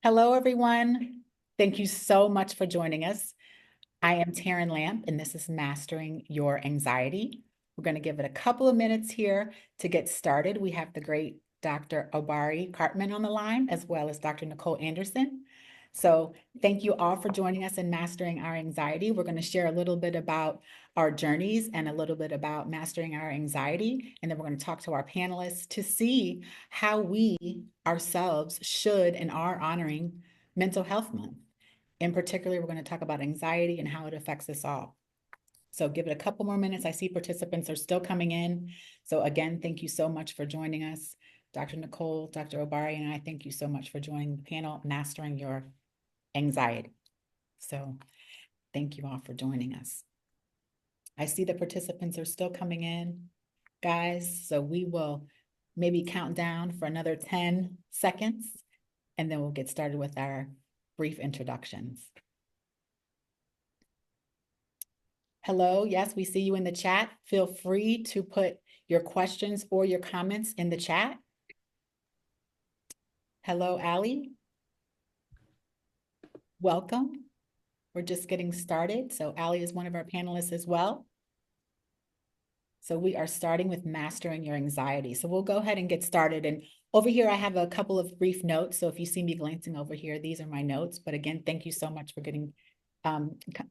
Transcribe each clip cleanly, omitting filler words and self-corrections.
Hello, everyone. Thank you so much for joining us. I am Taryn Lamp, and this is Mastering Your Anxiety. We're going to give it a couple of minutes here to get started. We have the great Dr. Obari Cartman on the line, as well as Dr. Nicole Anderson. So thank you all for joining us in Mastering Our Anxiety. We're going to share a little bit about our journeys and a little bit about mastering our anxiety. And then we're going to talk to our panelists to see how we ourselves should and are honoring Mental Health Month. In particular, we're going to talk about anxiety and how it affects us all. So give it a couple more minutes. I see participants are still coming in. So again, thank you so much for joining us. Dr. Nicole, Dr. Obari, and I thank you so much for joining the panel, Mastering Your Anxiety. So thank you all for joining us. I see the participants are still coming in, guys. So we will maybe count down for another 10 seconds, and then we'll get started with our brief introductions. Hello, yes, we see you in the chat. Feel free to put your questions or your comments in the chat. Hello, Allie. Welcome. We're just getting started. So Allie is one of our panelists as well. So we are starting with mastering your anxiety. So we'll go ahead and get started. And over here, I have a couple of brief notes. So if you see me glancing over here, these are my notes. But again, thank you so much for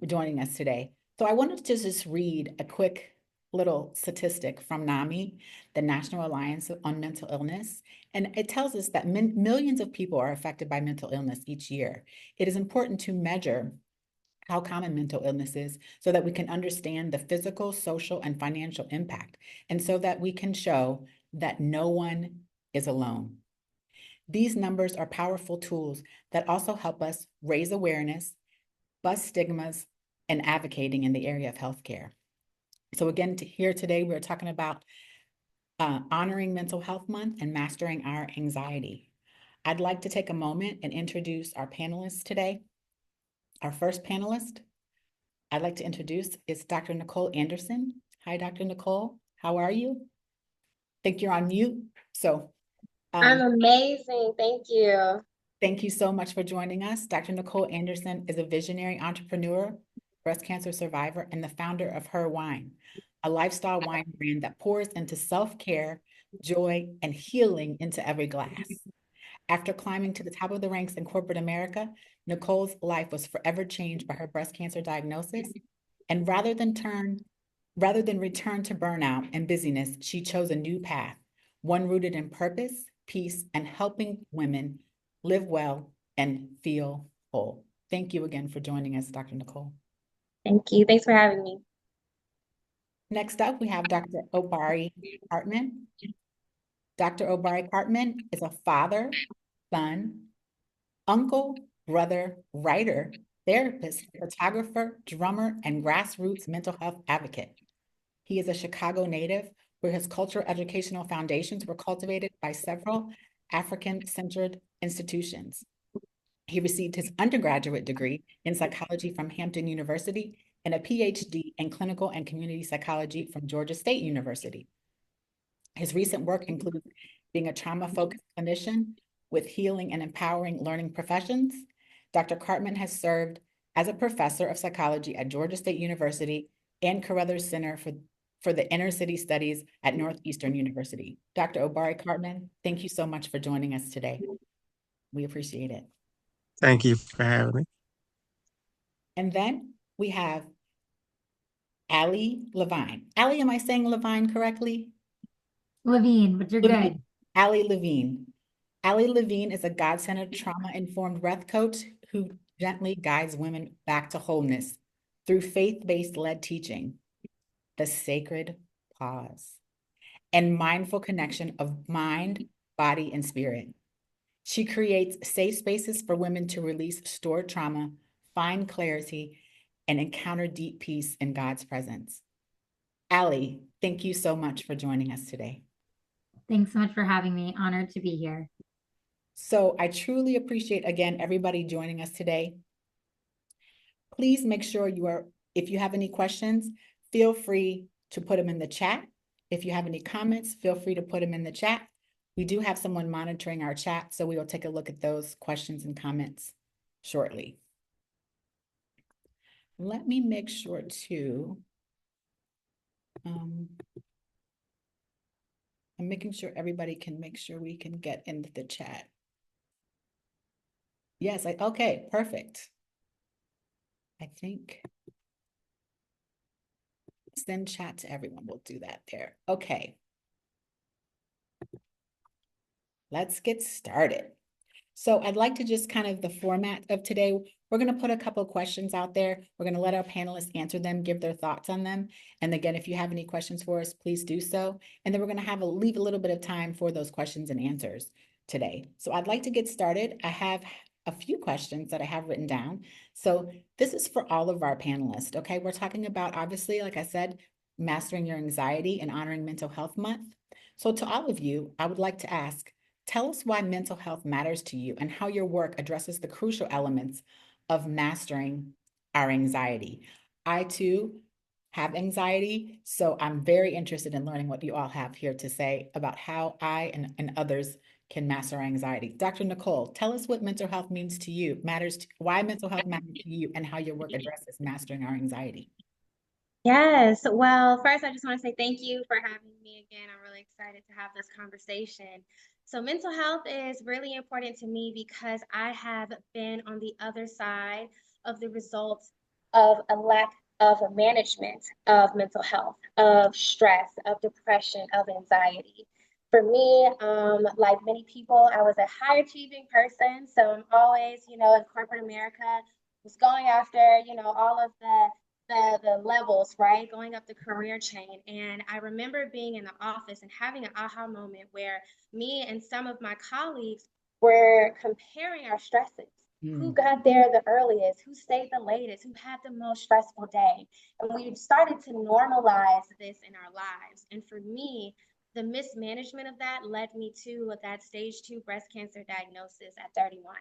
joining us today. So I wanted to just read a quick little statistic from NAMI, the National Alliance on Mental Illness. And it tells us that millions of people are affected by mental illness each year. It is important to measure how common mental illness is so that we can understand the physical, social, and financial impact, and so that we can show that no one is alone. These numbers are powerful tools that also help us raise awareness, bust stigmas, and advocating in the area of healthcare. So again, here today, we're talking about honoring Mental Health Month and mastering our anxiety. I'd like to take a moment and introduce our panelists today. Our first panelist I'd like to introduce is Dr. Nicole Anderson. Hi, Dr. Nicole. How are you? I think you're on mute. So I'm amazing. Thank you. thank you so much for joining us. Dr. Nicole Anderson is a visionary entrepreneur, breast cancer survivor, and the founder of Her Wine, a lifestyle wine brand that pours into self-care, joy, and healing into every glass. After climbing to the top of the ranks in corporate America, Nicole's life was forever changed by her breast cancer diagnosis. And rather than return to burnout and busyness, she chose a new path, one rooted in purpose, peace, and helping women live well and feel whole. Thank you again for joining us, Dr. Nicole. Thank you. Thanks for having me. Next up, we have Dr. Obari Hartman. Dr. Obari Hartman is a father, son, uncle, brother, writer, therapist, photographer, drummer, and grassroots mental health advocate. He is a Chicago native where his cultural educational foundations were cultivated by several African-centered institutions. He received his undergraduate degree in psychology from Hampton University and a PhD in clinical and community psychology from Georgia State University. His recent work includes being a trauma-focused clinician with healing and empowering learning professions. Dr. Cartman has served as a professor of psychology at Georgia State University and Carruthers Center for the Inner City Studies at Northeastern University. Dr. Obari Cartman, thank you so much for joining us today. We appreciate it. Thank you for having me. And then we have Allie Levine. Allie, am I saying Levine correctly? Levine, but you're Levine. good. Allie Levine. Allie Levine is a God-centered, trauma-informed breath coach who gently guides women back to wholeness through faith-based led teaching, the sacred pause, and mindful connection of mind, body, and spirit. She creates safe spaces for women to release stored trauma, find clarity, and encounter deep peace in God's presence. Allie, thank you so much for joining us today. Thanks so much for having me. Honored to be here. So I truly appreciate, again, everybody joining us today. Please make sure if you have any questions, feel free to put them in the chat. If you have any comments, feel free to put them in the chat. We do have someone monitoring our chat, so we will take a look at those questions and comments shortly. Let me make sure too. I'm making sure everybody can make sure we can get into the chat. Yes, okay, perfect. I think send chat to everyone. We'll do that there. Okay. Let's get started. So I'd like to just kind of the format of today, we're going to put a couple of questions out there. We're going to let our panelists answer them, give their thoughts on them. And again, if you have any questions for us, please do so. And then we're going to leave a little bit of time for those questions and answers today. So I'd like to get started. I have a few questions that I have written down. So this is for all of our panelists, okay? We're talking about, obviously, like I said, mastering your anxiety and honoring Mental Health Month. So to all of you, I would like to ask, tell us why mental health matters to you and how your work addresses the crucial elements of mastering our anxiety. I too have anxiety, so I'm very interested in learning what you all have here to say about how I and others can master our anxiety. Dr. Nicole, tell us what mental health means to you, why mental health matters to you, and how your work addresses mastering our anxiety. Yes. Well, first, I just want to say thank you for having me again. I'm really excited to have this conversation. So, mental health is really important to me because I have been on the other side of the results of a lack of a management of mental health, of stress, of depression, of anxiety. For me, like many people, I was a high achieving person. So I'm always, in corporate America, was going after, all of the levels, right? Going up the career chain. And I remember being in the office and having an aha moment where me and some of my colleagues were comparing our stresses. Who got there the earliest, who stayed the latest, who had the most stressful day. And we started to normalize this in our lives. And for me, the mismanagement of that led me to that stage 2 breast cancer diagnosis at 31.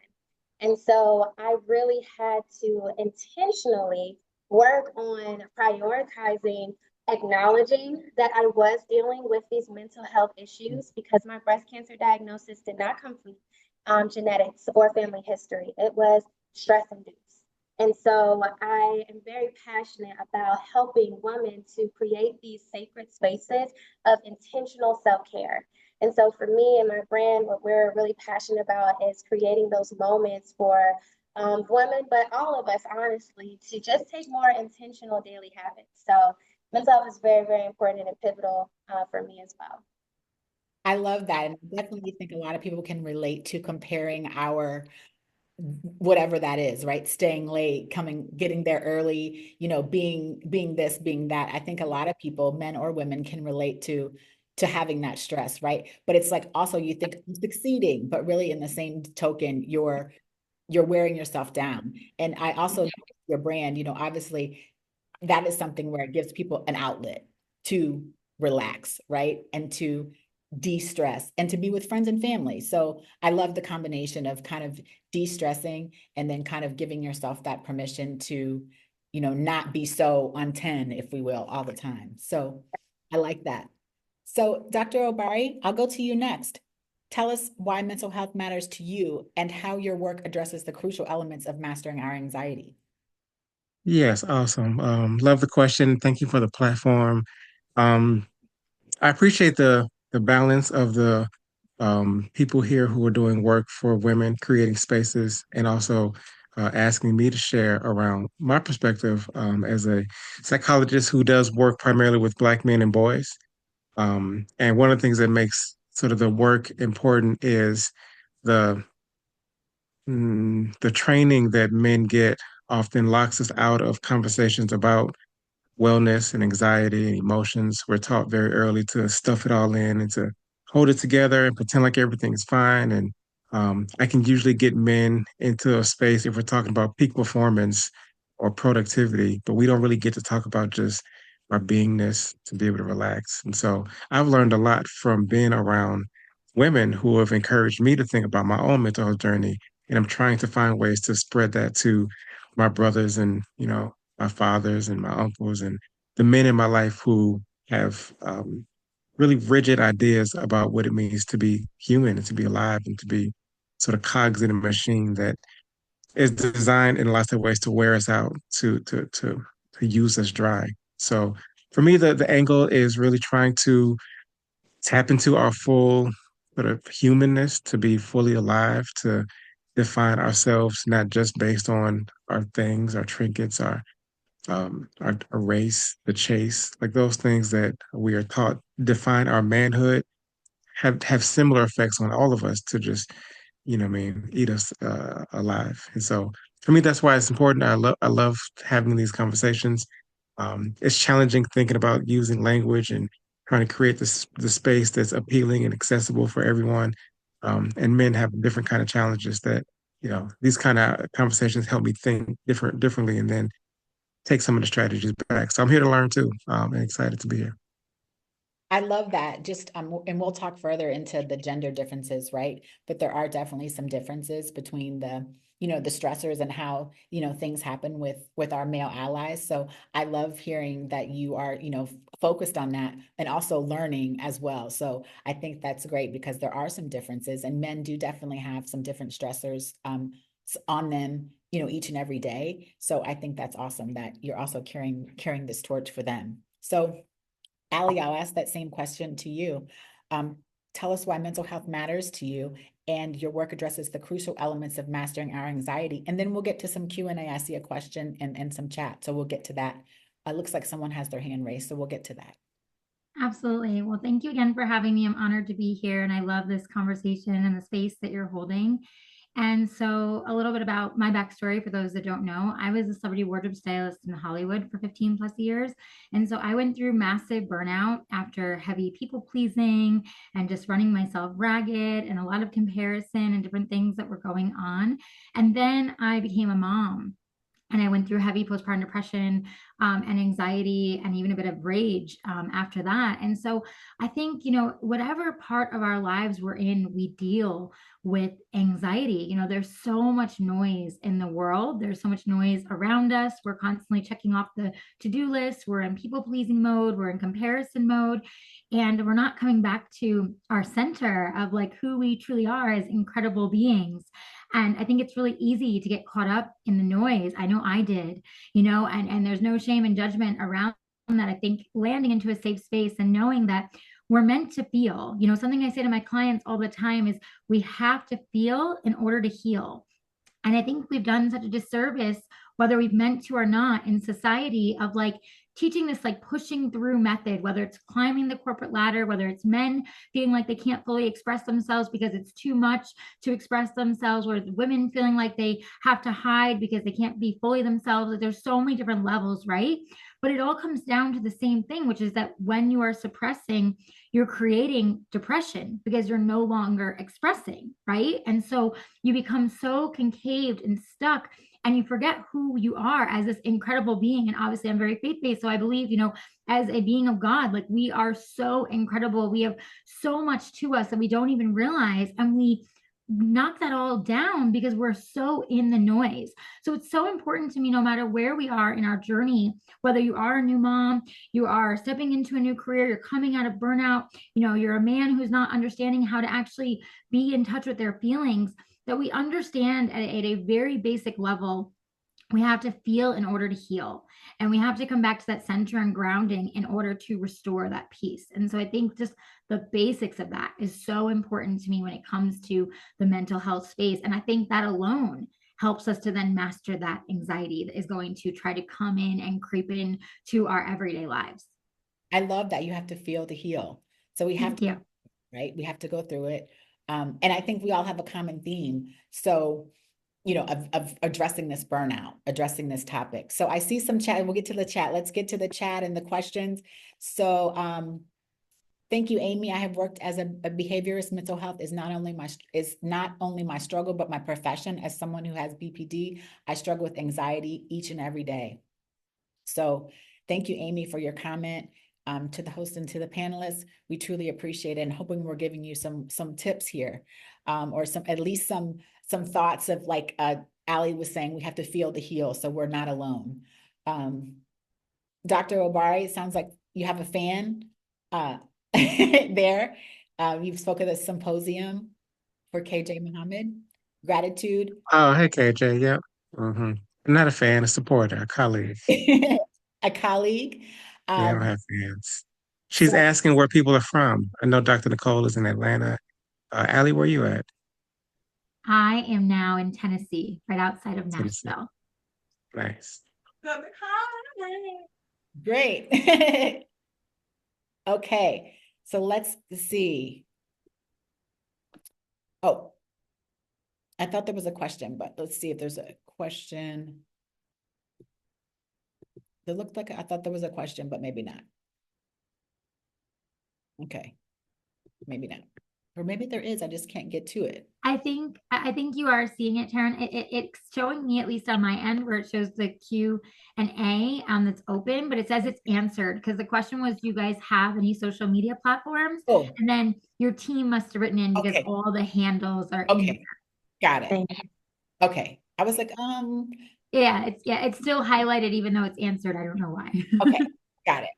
And so I really had to intentionally work on prioritizing acknowledging that I was dealing with these mental health issues because my breast cancer diagnosis did not come from genetics or family history. It was stress induced. And so I am very passionate about helping women to create these sacred spaces of intentional self-care. And so for me and my brand, what we're really passionate about is creating those moments for women, but all of us, honestly, to just take more intentional daily habits. So mental health is very, very important and pivotal for me as well. I love that. And I definitely think a lot of people can relate to comparing our whatever that is, right? Staying late, getting there early, being this, being that. I think a lot of people, men or women, can relate to having that stress, right? But it's like also you think I'm succeeding, but really in the same token, you're wearing yourself down. And I also know your brand, obviously that is something where it gives people an outlet to relax, right? And to de-stress and to be with friends and family. So I love the combination of kind of de-stressing and then kind of giving yourself that permission to, not be so on 10, if we will, all the time. So I like that. So Dr. Obari, I'll go to you next. Tell us why mental health matters to you and how your work addresses the crucial elements of mastering our anxiety. Yes, awesome. Love the question. Thank you for the platform. Um, I appreciate the balance of the people here who are doing work for women, creating spaces, and also asking me to share around my perspective as a psychologist who does work primarily with Black men and boys. And one of the things that makes sort of the work important is the the training that men get often locks us out of conversations about wellness and anxiety and emotions. We're taught very early to stuff it all in and to hold it together and pretend like everything's fine. And I can usually get men into a space if we're talking about peak performance or productivity, but we don't really get to talk about just our beingness to be able to relax. And so I've learned a lot from being around women who have encouraged me to think about my own mental health journey. And I'm trying to find ways to spread that to my brothers and, my fathers and my uncles and the men in my life who have really rigid ideas about what it means to be human and to be alive and to be sort of cogs in a machine that is designed in lots of ways to wear us out, to use us dry. So for me, the angle is really trying to tap into our full sort of humanness, to be fully alive, to define ourselves not just based on our things, our trinkets, our race, the chase, like those things that we are taught define our manhood have similar effects on all of us to just, what I mean, eat us alive. And so for me, that's why it's important. I love having these conversations. It's challenging thinking about using language and trying to create the space that's appealing and accessible for everyone. And men have different kind of challenges that, these kind of conversations help me think differently, and then take some of the strategies back. So I'm here to learn too. And excited to be here. I love that. Just and we'll talk further into the gender differences, right? But there are definitely some differences between the stressors and how, things happen with our male allies. So I love hearing that you are, focused on that and also learning as well. So I think that's great because there are some differences, and men do definitely have some different stressors on them, each and every day. So I think that's awesome that you're also carrying this torch for them. So Allie, I'll ask that same question to you. Um, Tell us why mental health matters to you, and your work addresses the crucial elements of mastering our anxiety. And then we'll get to some Q&A. I see a question and some chat, so we'll get to that. It looks like someone has their hand raised, so we'll get to that. Absolutely. Well, thank you again for having me. I'm honored to be here, and I love this conversation and the space that you're holding. And so a little bit about my backstory for those that don't know. I was a celebrity wardrobe stylist in Hollywood for 15 plus years. And so I went through massive burnout after heavy people pleasing and just running myself ragged and a lot of comparison and different things that were going on. And then I became a mom. And I went through heavy postpartum depression and anxiety and even a bit of rage after that. And so I think, whatever part of our lives we're in, we deal with anxiety. There's so much noise in the world. There's so much noise around us. We're constantly checking off the to-do list. We're in people pleasing mode. We're in comparison mode. And we're not coming back to our center of like who we truly are as incredible beings. And I think it's really easy to get caught up in the noise. I know I did, and there's no shame and judgment around that. I think landing into a safe space and knowing that we're meant to feel, something I say to my clients all the time is we have to feel in order to heal. And I think we've done such a disservice, whether we've meant to or not, in society of like teaching this like pushing through method, whether it's climbing the corporate ladder, whether it's men feeling like they can't fully express themselves because it's too much to express themselves, or women feeling like they have to hide because they can't be fully themselves. Like there's so many different levels, right? But it all comes down to the same thing, which is that when you are suppressing, you're creating depression because you're no longer expressing, right? And so you become so concaved and stuck, and you forget who you are as this incredible being. And obviously I'm very faith-based, so I believe, as a being of God, like we are so incredible. We have so much to us that we don't even realize, and we knock that all down because we're so in the noise. So it's so important to me, no matter where we are in our journey, whether you are a new mom, you are stepping into a new career, you're coming out of burnout, you're a man who's not understanding how to actually be in touch with their feelings, that we understand at a very basic level, we have to feel in order to heal. And we have to come back to that center and grounding in order to restore that peace. And so I think just the basics of that is so important to me when it comes to the mental health space. And I think that alone helps us to then master that anxiety that is going to try to come in and creep in to our everyday lives. I love that you have to feel to heal. So we have Thank to, you. right? We have to go through it. And I think we all have a common theme. So, of addressing this burnout, addressing this topic. So I see some chat. We'll get to the chat. Let's get to the chat and the questions. So thank you, Amy. I have worked as a behaviorist. Mental health is not only my struggle, but my profession. As someone who has BPD, I struggle with anxiety each and every day. So thank you, Amy, for your comment. To the host and to the panelists, we truly appreciate it, and hoping we're giving you some tips here, or at least some thoughts of like Allie was saying, we have to feel to heal, so we're not alone. Dr. Obari, it sounds like you have a fan. there. You've spoken at the symposium for KJ Muhammad. Gratitude. Oh, hey, KJ. Yep. I'm not a fan, a supporter, a colleague. A colleague. Yeah, I don't have fans. She's So asking where people are from. I know Dr. Nicole is in Atlanta. Allie, where you at? I am now in Tennessee, right outside of Tennessee. Nashville. Nice. great. Okay, so let's see. Oh, I thought there was a question, but let's see if there's a question. It looked like I thought there was a question, but maybe not. Okay, maybe not. Or maybe there is, I just can't get to it. I think you are seeing it, Taryn. It's showing me, at least on my end, where it shows the Q and A that's open, but it says it's answered because the question was, do you guys have any social media platforms? Oh, And then your team must have written in because okay, all the handles are in there. okay, got it. Thank you. Okay, I was like, It's still highlighted even though it's answered. I don't know why. okay, got it.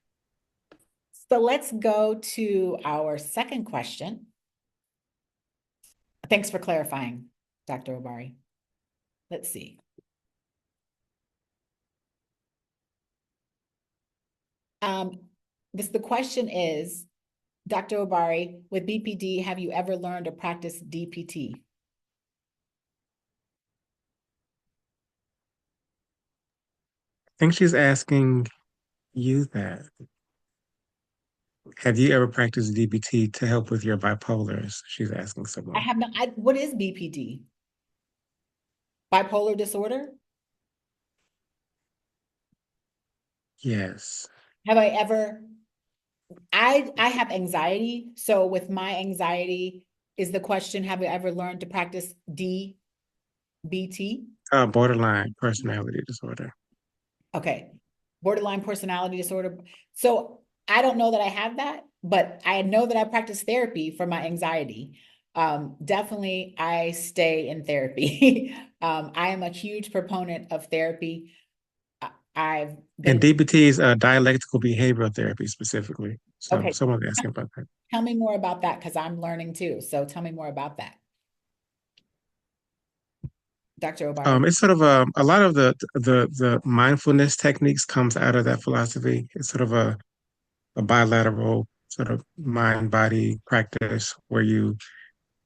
So let's go to our second question. Thanks for clarifying, Dr. Obari. Let's see. The question is, Dr. Obari, with BPD, have you ever learned or practiced DPT? I think she's asking you that. Have you ever practiced DBT to help with your bipolars? She's asking I someone. have not. What is BPD? Bipolar disorder? Yes. Have I ever? I have anxiety. So with my anxiety, is the question, have you ever learned to practice DBT? Borderline personality disorder. Okay. Borderline personality disorder. So I don't know that I have that, but I know that I practice therapy for my anxiety. Definitely I stay in therapy. I am a huge proponent of therapy. I've And been, DBT is dialectical behavioral therapy specifically. So okay, someone's asking about that. tell me more about that because I'm learning too. So tell me more about that. Dr. Obari. It's sort of a lot of the mindfulness techniques comes out of that philosophy. It's sort of a bilateral sort of mind body practice where you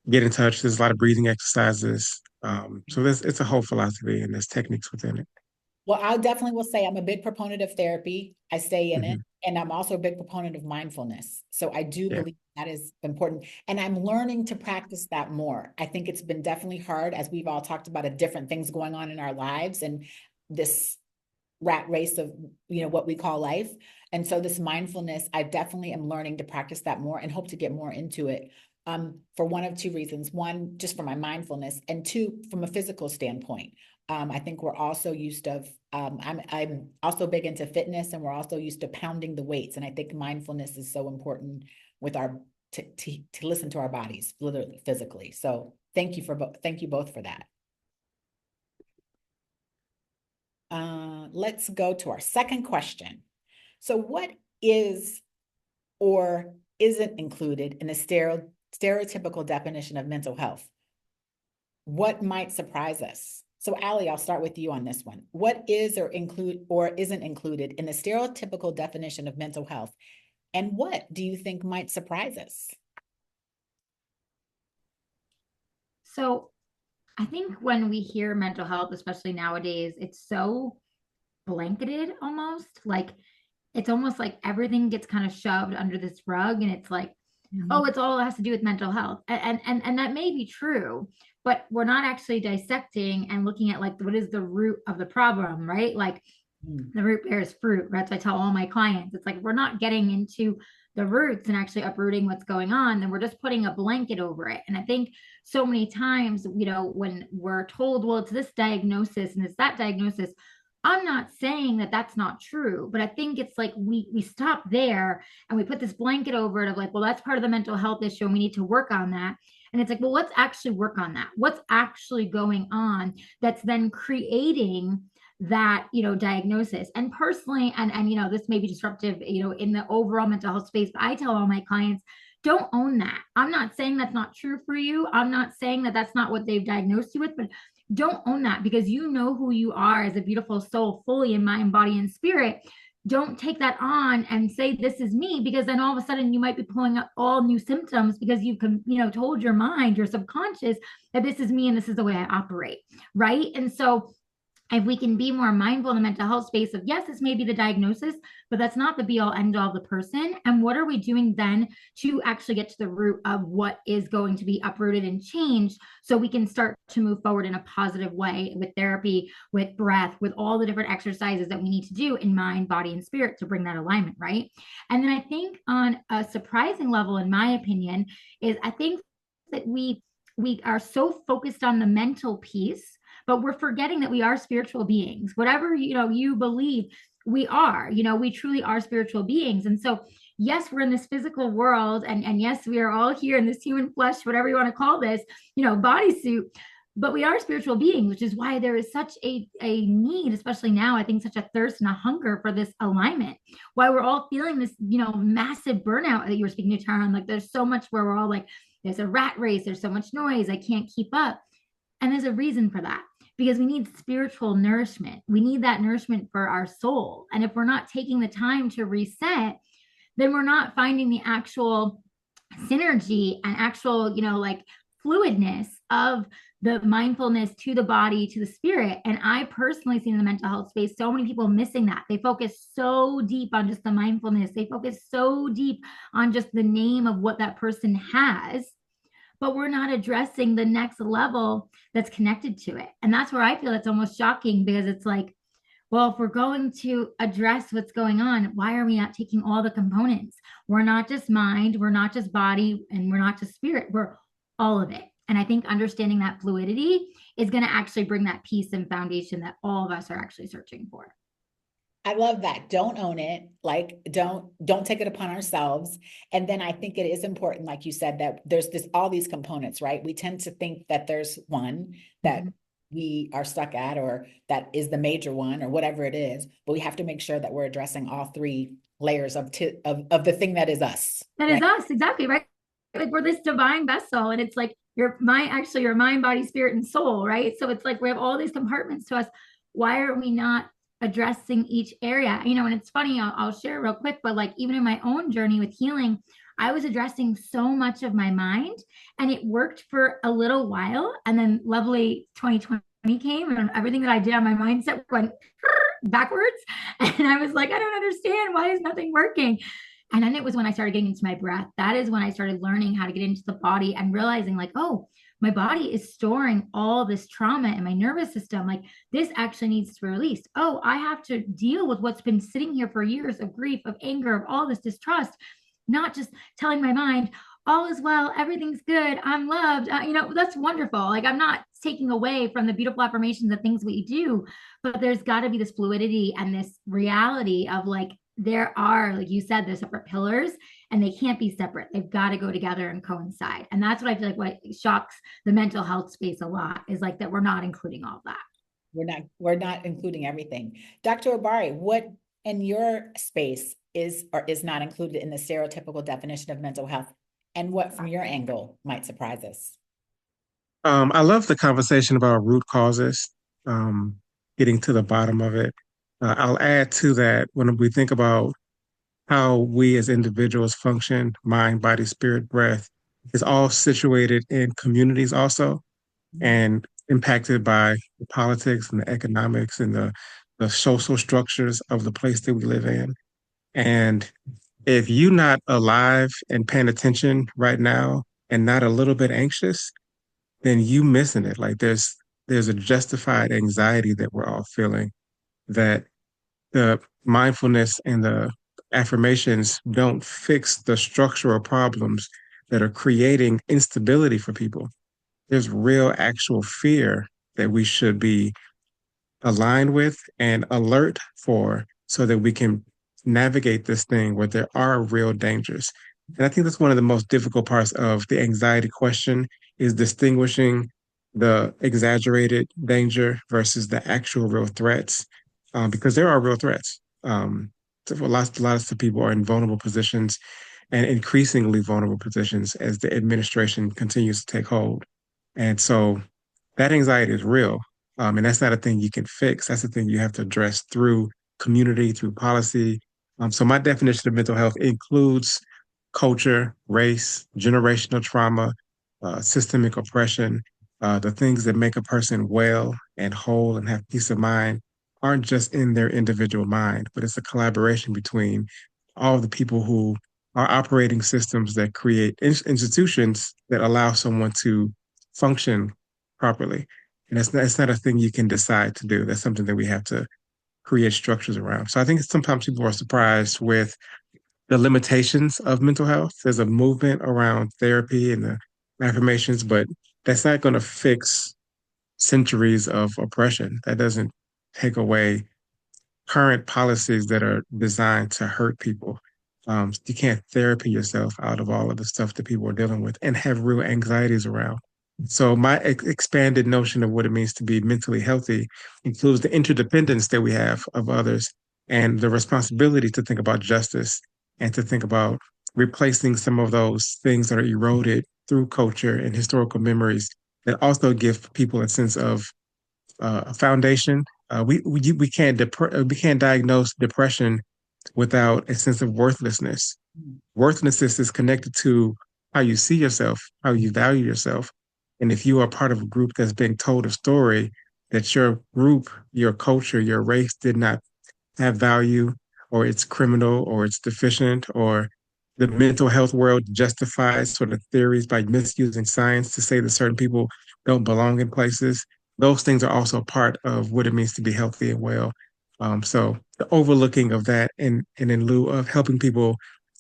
get in touch. There's a lot of breathing exercises. So it's a whole philosophy and there's techniques within it. Well, I definitely will say I'm a big proponent of therapy. I stay in it. Hmm. And I'm also a big proponent of mindfulness. So I do Yeah. believe that is important. And I'm learning to practice that more. I think it's been definitely hard as we've all talked about different things going on in our lives and this rat race of, what we call life. And so this mindfulness, I definitely am learning to practice that more and hope to get more into it. For one of two reasons. One, just for my mindfulness, and two, from a physical standpoint. I think we're also used to, I'm also big into fitness, and we're also used to pounding the weights. And I think mindfulness is so important with our to listen to our bodies, literally physically. So thank you both for that. Let's go to our second question. So what is or isn't included in the stereotypical definition of mental health? What might surprise us? So Allie, I'll start with you on this one. What is or isn't included in the stereotypical definition of mental health? And what do you think might surprise us? So I think when we hear mental health, especially nowadays, it's so blanketed almost. Like it's almost like everything gets kind of shoved under this rug and it's like, oh, it's all has to do with mental health. And that may be true, but we're not actually dissecting and looking at like what is the root of the problem, right? Like the root bears fruit. That's what I tell all my clients. It's like we're not getting into the roots and actually uprooting what's going on, then we're just putting a blanket over it. And I think so many times, when we're told, well, it's this diagnosis and it's that diagnosis, I'm not saying that that's not true, but I think it's like we stop there and we put this blanket over it of like, well, that's part of the mental health issue and we need to work on that. And it's like, well, let's actually work on that. What's actually going on that's then creating that, diagnosis. And personally, and this may be disruptive, in the overall mental health space, but I tell all my clients, don't own that. I'm not saying that's not true for you. I'm not saying that that's not what they've diagnosed you with, but don't own that, because you know who you are as a beautiful soul, fully in mind, body, and spirit. Don't take that on and say this is me, because then all of a sudden you might be pulling up all new symptoms because you've told your mind, your subconscious, that this is me and this is the way I operate, right? And so if we can be more mindful in the mental health space of, yes, this may be the diagnosis, but that's not the be all end all of the person. And what are we doing then to actually get to the root of what is going to be uprooted and changed, so we can start to move forward in a positive way with therapy, with breath, with all the different exercises that we need to do in mind, body, and spirit to bring that alignment, right? And then I think on a surprising level, in my opinion, is I think that we are so focused on the mental piece, but we're forgetting that we are spiritual beings. Whatever, you believe, we are, we truly are spiritual beings. And so, yes, we're in this physical world, and yes, we are all here in this human flesh, whatever you want to call this, bodysuit, but we are spiritual beings, which is why there is such a need, especially now, I think, such a thirst and a hunger for this alignment. Why we're all feeling this, massive burnout that you were speaking to, Taran. Like, there's so much where we're all like, there's a rat race, there's so much noise, I can't keep up. And there's a reason for that, because we need spiritual nourishment. We need that nourishment for our soul. And if we're not taking the time to reset, then we're not finding the actual synergy and actual, fluidness of the mindfulness to the body, to the spirit. And I personally see in the mental health space so many people missing that. They focus so deep on just the mindfulness. They focus so deep on just the name of what that person has, but we're not addressing the next level that's connected to it. And that's where I feel it's almost shocking, because it's like, well, if we're going to address what's going on, why are we not taking all the components? We're not just mind, we're not just body, and we're not just spirit, we're all of it. And I think understanding that fluidity is going to actually bring that peace and foundation that all of us are actually searching for. I love that. Don't own it. Like, don't take it upon ourselves. And then I think it is important, like you said, that there's all these components, right? We tend to think that there's one that we are stuck at, or that is the major one, or whatever it is, but we have to make sure that we're addressing all three layers of the thing that is us. That is us, exactly, right? Like, we're this divine vessel, and it's like your mind, body, spirit, and soul, right? So it's like we have all these compartments to us. Why are we not addressing each area? And it's funny, I'll share real quick, but like, even in my own journey with healing, I was addressing so much of my mind, and it worked for a little while. And then lovely 2020 came, and everything that I did on my mindset went backwards. And I was like, I don't understand. Why is nothing working? And then it was when I started getting into my breath. That is when I started learning how to get into the body and realizing, like, oh, my body is storing all this trauma in my nervous system. Like, this actually needs to be released. Oh, I have to deal with what's been sitting here for years of grief, of anger, of all this distrust, not just telling my mind, all is well, everything's good, I'm loved. That's wonderful. Like, I'm not taking away from the beautiful affirmations and things we do, but there's got to be this fluidity and this reality of, like, there are, like you said, there's separate pillars, and they can't be separate. They've got to go together and coincide. And that's what I feel like what shocks the mental health space a lot, is like that we're not including all of that. We're not including everything. Dr. Obari, what in your space is or is not included in the stereotypical definition of mental health, and what from your angle might surprise us? I love the conversation about root causes, getting to the bottom of it. I'll add to that, when we think about how we as individuals function, mind, body, spirit, breath, is all situated in communities also, and impacted by the politics and the economics and the social structures of the place that we live in. And if you're not alive and paying attention right now and not a little bit anxious, then you missing it. Like, there's a justified anxiety that we're all feeling, that the mindfulness and the affirmations don't fix the structural problems that are creating instability for people. There's real actual fear that we should be aligned with and alert for, so that we can navigate this thing where there are real dangers. And I think that's one of the most difficult parts of the anxiety question, is distinguishing the exaggerated danger versus the actual real threats, because there are real threats. So lots of people are in vulnerable positions and increasingly vulnerable positions as the administration continues to take hold. And so that anxiety is real. And that's not a thing you can fix. That's a thing you have to address through community, through policy. So my definition of mental health includes culture, race, generational trauma, systemic oppression. The things that make a person well and whole and have peace of mind aren't just in their individual mind, but it's a collaboration between all the people who are operating systems that create institutions that allow someone to function properly. And it's not a thing you can decide to do. That's something that we have to create structures around. So I think sometimes people are surprised with the limitations of mental health. There's a movement around therapy and the affirmations, but that's not going to fix centuries of oppression. That doesn't take away current policies that are designed to hurt people. You can't therapy yourself out of all of the stuff that people are dealing with and have real anxieties around. So my expanded notion of what it means to be mentally healthy includes the interdependence that we have of others and the responsibility to think about justice and to think about replacing some of those things that are eroded through culture and historical memories that also give people a sense of a foundation. We can't diagnose depression without a sense of worthlessness. Worthlessness is connected to how you see yourself, how you value yourself. And if you are part of a group that's being told a story that your group, your culture, your race did not have value, or it's criminal, or it's deficient, or the mental health world justifies sort of theories by misusing science to say that certain people don't belong in places. Those things are also part of what it means to be healthy and well. So the overlooking of that and in lieu of helping people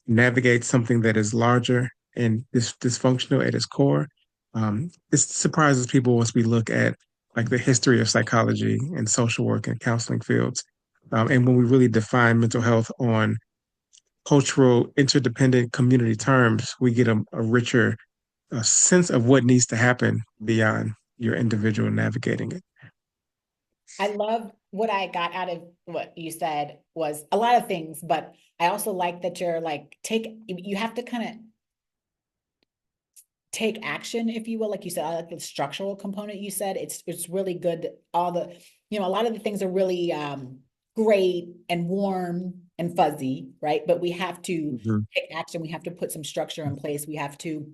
navigate something that is larger and dysfunctional at its core, it surprises people once we look at like the history of psychology and social work and counseling fields. And when we really define mental health on cultural, interdependent community terms, we get a richer sense of what needs to happen beyond your individual navigating it. I love what I got out of what you said was a lot of things, but I also like that you're like, you have to kind of take action, if you will. Like you said, I like the structural component you said. It's really good. All the, a lot of the things are really great and warm and fuzzy, right? But we have to Mhm. take action. We have to put some structure in place. We have to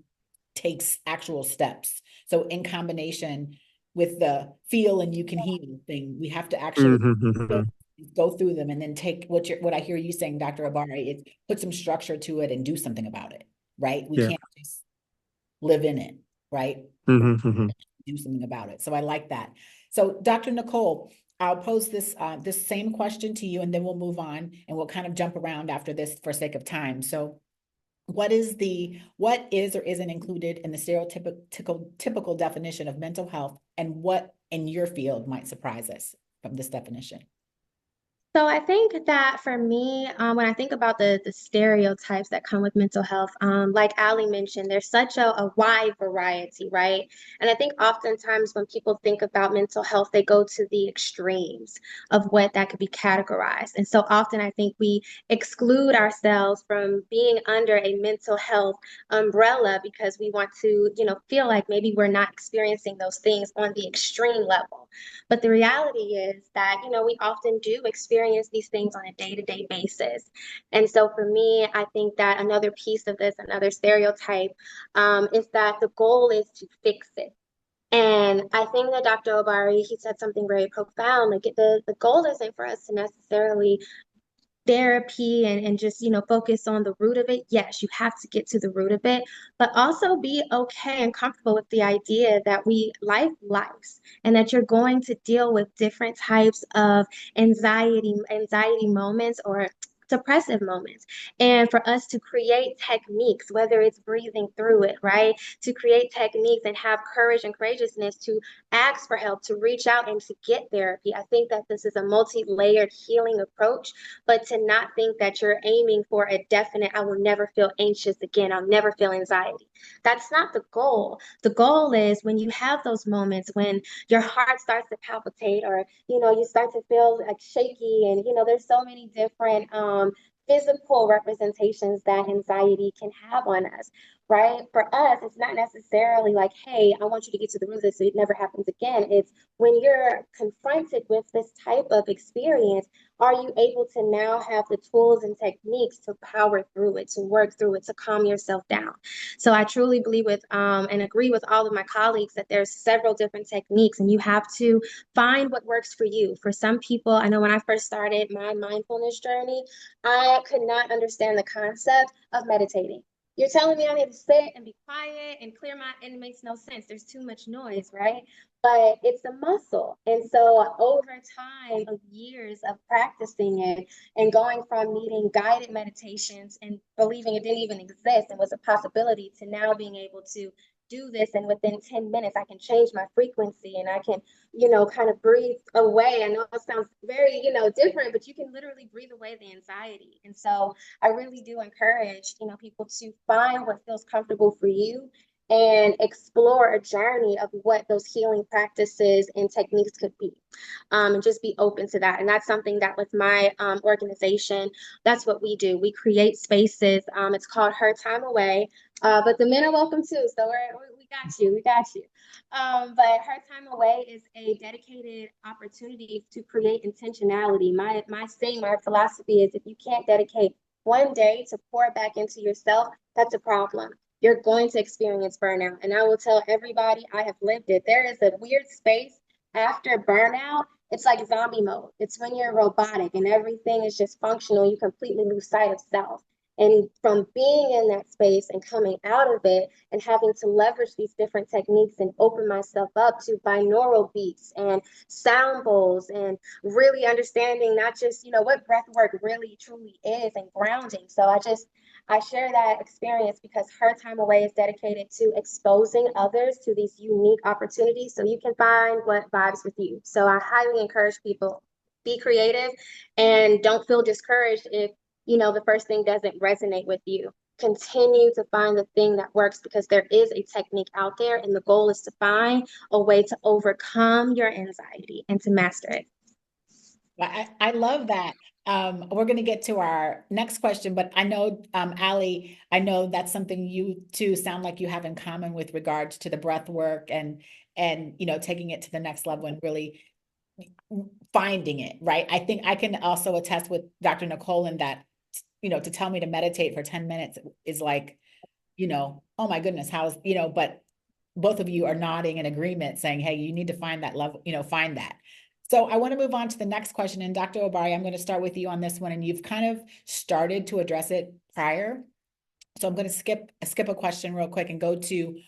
take actual steps. So in combination with the feel and you can heal thing, we have to actually Mhm, mhm. go through them and then take what I hear you saying, Dr. Abari, is put some structure to it and do something about it, right? We Yeah. can't just live in it, right? Mhm, mhm. Do something about it. So I like that. So Dr. Nicole, I'll pose this same question to you and then we'll move on and we'll kind of jump around after this for sake of time. So what is or isn't included in the typical definition of mental health, and what in your field might surprise us from this definition? So I think that for me, when I think about the stereotypes that come with mental health, like Ali mentioned, there's such a wide variety, right? And I think oftentimes when people think about mental health, they go to the extremes of what that could be categorized. And so often I think we exclude ourselves from being under a mental health umbrella because we want to, feel like maybe we're not experiencing those things on the extreme level. But the reality is that, we often do experience these things on a day-to-day basis. And so for me, I think that another piece of this, another stereotype, is that the goal is to fix it. And I think that Dr. Obari, he said something very profound. Like the goal isn't for us to necessarily therapy and just focus on the root of it. Yes, you have to get to the root of it, but also be okay and comfortable with the idea that life and that you're going to deal with different types of anxiety moments or suppressive moments. And for us to create techniques, whether it's breathing through it, right? To create techniques and have courage and courageousness to ask for help, to reach out and to get therapy. I think that this is a multi-layered healing approach, but to not think that you're aiming for a definite, I will never feel anxious again, I'll never feel anxiety. That's not the goal. The goal is when you have those moments when your heart starts to palpitate, or you start to feel like shaky, and there's so many different physical representations that anxiety can have on us, right? For us, it's not necessarily like, hey, I want you to get to the root of this so it never happens again. It's when you're confronted with this type of experience, are you able to now have the tools and techniques to power through it, to work through it, to calm yourself down? So I truly believe with and agree with all of my colleagues that there's several different techniques, and you have to find what works for you. For some people, I know when I first started my mindfulness journey, I could not understand the concept of meditating. You're telling me I need to sit and be quiet and clear my, and it makes no sense. There's too much noise, right? But it's a muscle. And so over time of years of practicing it and going from needing guided meditations and believing it didn't even exist and was a possibility to now being able to do this, and within 10 minutes I can change my frequency and I can kind of breathe away. I know it sounds very different, but you can literally breathe away the anxiety. And so I really do encourage people to find what feels comfortable for you and explore a journey of what those healing practices and techniques could be, and just be open to that. And that's something that with my organization, that's what we do. We create spaces. It's called Her Time Away, but the men are welcome too. So we got you. We got you. But Her Time Away is a dedicated opportunity to create intentionality. My saying, my philosophy is, if you can't dedicate one day to pour back into yourself, that's a problem. You're going to experience burnout. And I will tell everybody, I have lived it. There is a weird space after burnout. It's like zombie mode. It's when you're robotic and everything is just functional. You completely lose sight of self. And from being in that space and coming out of it and having to leverage these different techniques and open myself up to binaural beats and sound bowls and really understanding not just, what breath work really truly is, and grounding. So I share that experience because Her Time Away is dedicated to exposing others to these unique opportunities so you can find what vibes with you. So I highly encourage people, be creative and don't feel discouraged if, the first thing doesn't resonate with you. Continue to find the thing that works, because there is a technique out there, and the goal is to find a way to overcome your anxiety and to master it. I love that. We're going to get to our next question, but I know, Ali, I know that's something you two sound like you have in common with regards to the breath work and taking it to the next level and really finding it, right? I think I can also attest with Dr. Nicole in that, to tell me to meditate for 10 minutes is like, oh my goodness, how's, but both of you are nodding in agreement saying, hey, you need to find that level, find that. So I want to move on to the next question. And Dr. Obari, I'm going to start with you on this one. And you've kind of started to address it prior. So I'm going to skip a question real quick and go to,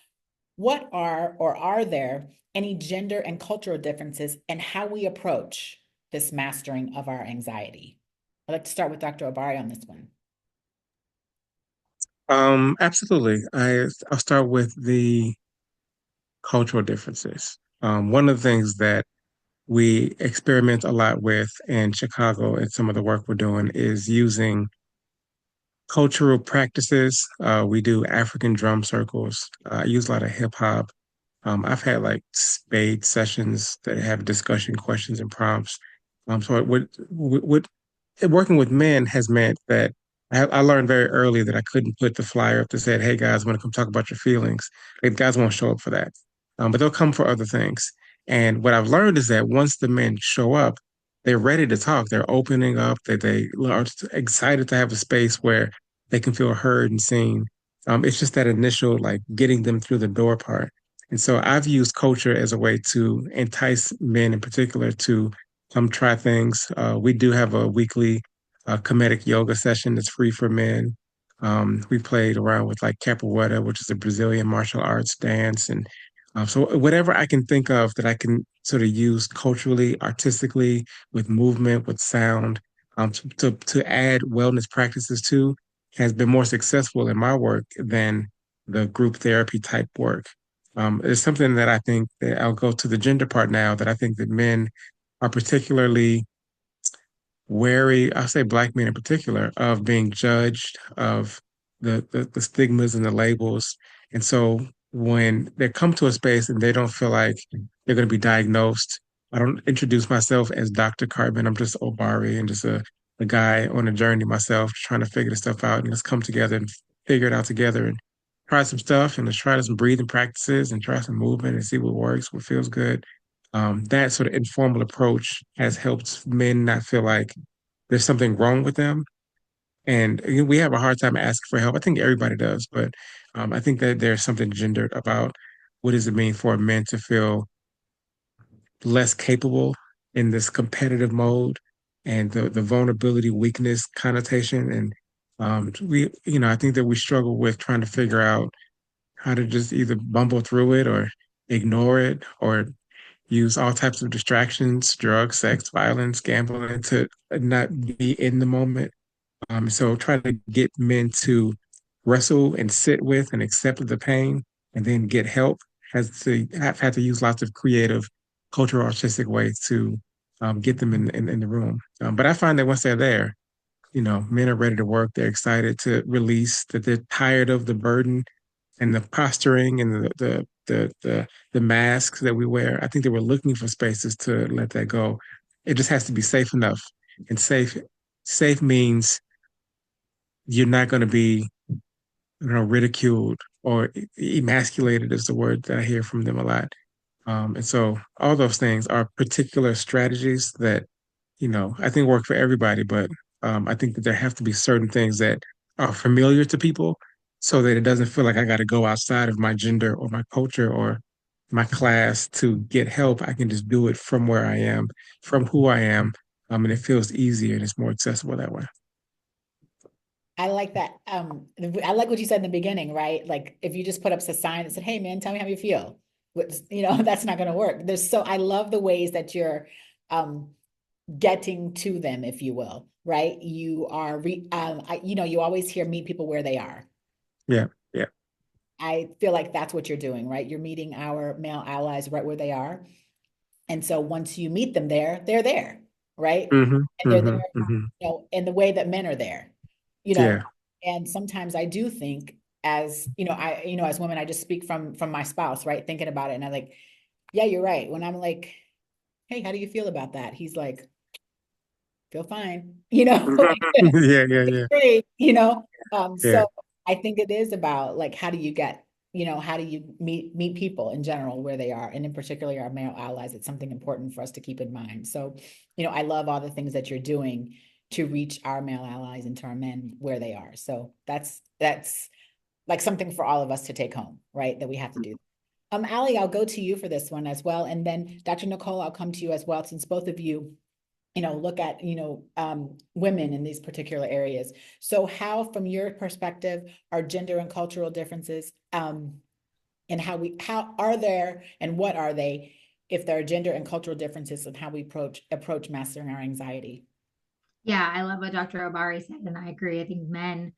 what are there any gender and cultural differences in how we approach this mastering of our anxiety? I'd like to start with Dr. Obari on this one. Absolutely. I'll start with the cultural differences. One of the things that we experiment a lot with in Chicago and some of the work we're doing is using cultural practices. We do African drum circles. I use a lot of hip hop. I've had like spade sessions that have discussion questions and prompts. So working with men has meant that I learned very early that I couldn't put the flyer up that said, "Hey guys, I want to come talk about your feelings." Like, guys won't show up for that, but they'll come for other things. And what I've learned is that once the men show up, they're ready to talk. They're opening up. They are excited to have a space where they can feel heard and seen. It's just that initial like getting them through the door part. And so I've used culture as a way to entice men in particular to come try things. We do have a weekly comedic yoga session that's free for men. We played around with like capoeira, which is a Brazilian martial arts dance. And so whatever I can think of that I can sort of use culturally, artistically, with movement, with sound, to add wellness practices to has been more successful in my work than the group therapy type work. It's something that I think that I'll go to the gender part now, that I think that men are particularly wary, I say Black men in particular, of being judged, of the stigmas and the labels. And so when they come to a space and they don't feel like they're going to be diagnosed, I don't introduce myself as Dr. Cartman. I'm just Obari and just a guy on a journey myself, trying to figure this stuff out. And let's come together and figure it out together and try some stuff, and let's try some breathing practices and try some movement and see what works, what feels good. That sort of informal approach has helped men not feel like there's something wrong with them. And we have a hard time asking for help. I think everybody does, but I think that there's something gendered about what does it mean for men to feel less capable in this competitive mode, and the vulnerability, weakness connotation. And I think that we struggle with trying to figure out how to just either bumble through it or ignore it or use all types of distractions, drugs, sex, violence, gambling to not be in the moment. So trying to get men to wrestle and sit with and accept the pain and then get help has to have had to use lots of creative, cultural, artistic ways to get them in the room. But I find that once they're there, men are ready to work. They're excited to release, that they're tired of the burden and the posturing and the masks that we wear. I think they were looking for spaces to let that go. It just has to be safe enough. And safe means you're not going to be, ridiculed or emasculated is the word that I hear from them a lot. And so all those things are particular strategies that, I think work for everybody, but I think that there have to be certain things that are familiar to people so that it doesn't feel like I got to go outside of my gender or my culture or my class to get help. I can just do it from where I am, from who I am. And it feels easier and it's more accessible that way. I like that. I like what you said in the beginning, right? Like if you just put up a sign that said, "Hey man, tell me how you feel," that's not going to work. I love the ways that you're getting to them, if you will, right? You are, you always hear meet people where they are. Yeah, yeah. I feel like that's what you're doing, right? You're meeting our male allies right where they are. And so once you meet them there, they're there, right? Mm-hmm, And they're mm-hmm, there, mm-hmm. in the way that men are there, you know. Yeah. And sometimes I do think as, as women, I just speak from my spouse, right? Thinking about it. And I'm like, yeah, you're right. When I'm like, hey, how do you feel about that? He's like, feel fine, Yeah, yeah, yeah, great, yeah. so I think it is about like how do you meet people in general where they are, and in particular our male allies. It's something important for us to keep in mind. So I love all the things that you're doing to reach our male allies and to our men where they are. So that's like something for all of us to take home, right? That we have to do. Allie, I'll go to you for this one as well, and then Dr. Nicole, I'll come to you as well, since both of you look at, women in these particular areas. So how, from your perspective, are gender and cultural differences, and how are there, and what are they, if there are gender and cultural differences in how we approach mastering our anxiety? Yeah, I love what Dr. Obari said, and I agree. I think men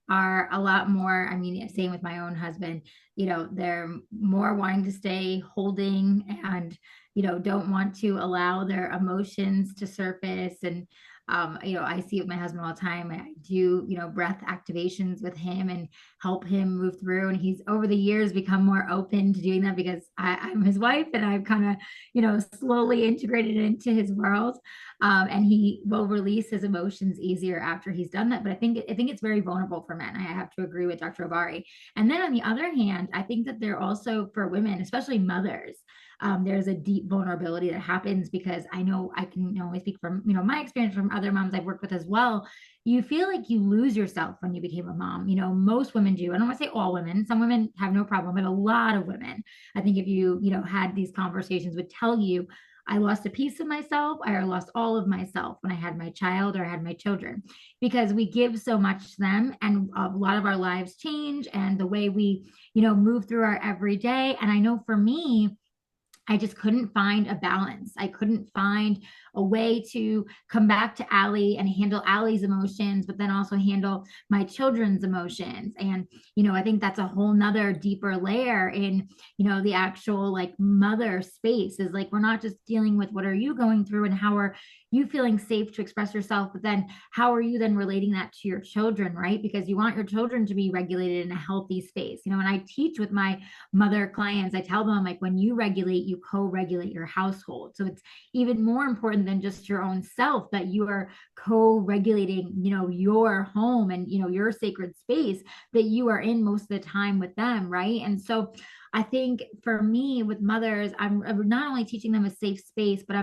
are a lot more, I mean, same with my own husband, they're more wanting to stay holding and, don't want to allow their emotions to surface. And, I see it with my husband all the time. I do, breath activations with him and help him move through. And he's over the years become more open to doing that because I'm his wife and I've kind of, slowly integrated into his world. And he will release his emotions easier after he's done that. But I think it's very vulnerable for men. I have to agree with Dr. Obari. And then on the other hand, I think that they're also, for women, especially mothers, there's a deep vulnerability that happens because I know I can only speak from my experience from other moms I've worked with as well. You feel like you lose yourself when you became a mom. Most women do. I don't want to say all women. Some women have no problem, but a lot of women, I think if you had these conversations, would tell you, I lost a piece of myself. I lost all of myself when I had my child or I had my children, because we give so much to them, and a lot of our lives change, and the way we, move through our everyday. And I know for me, I just couldn't find a balance. I couldn't find a way to come back to Allie and handle Allie's emotions, but then also handle my children's emotions. And, I think that's a whole nother deeper layer in, the actual like mother space is like, we're not just dealing with what are you going through and how are you feeling safe to express yourself, but then how are you then relating that to your children, right? Because you want your children to be regulated in a healthy space. When I teach with my mother clients, I tell them like when you regulate, you co-regulate your household. So it's even more important than just your own self that you are co-regulating, your home and, your sacred space that you are in most of the time with them, right? And so I think for me with mothers, I'm not only teaching them a safe space, but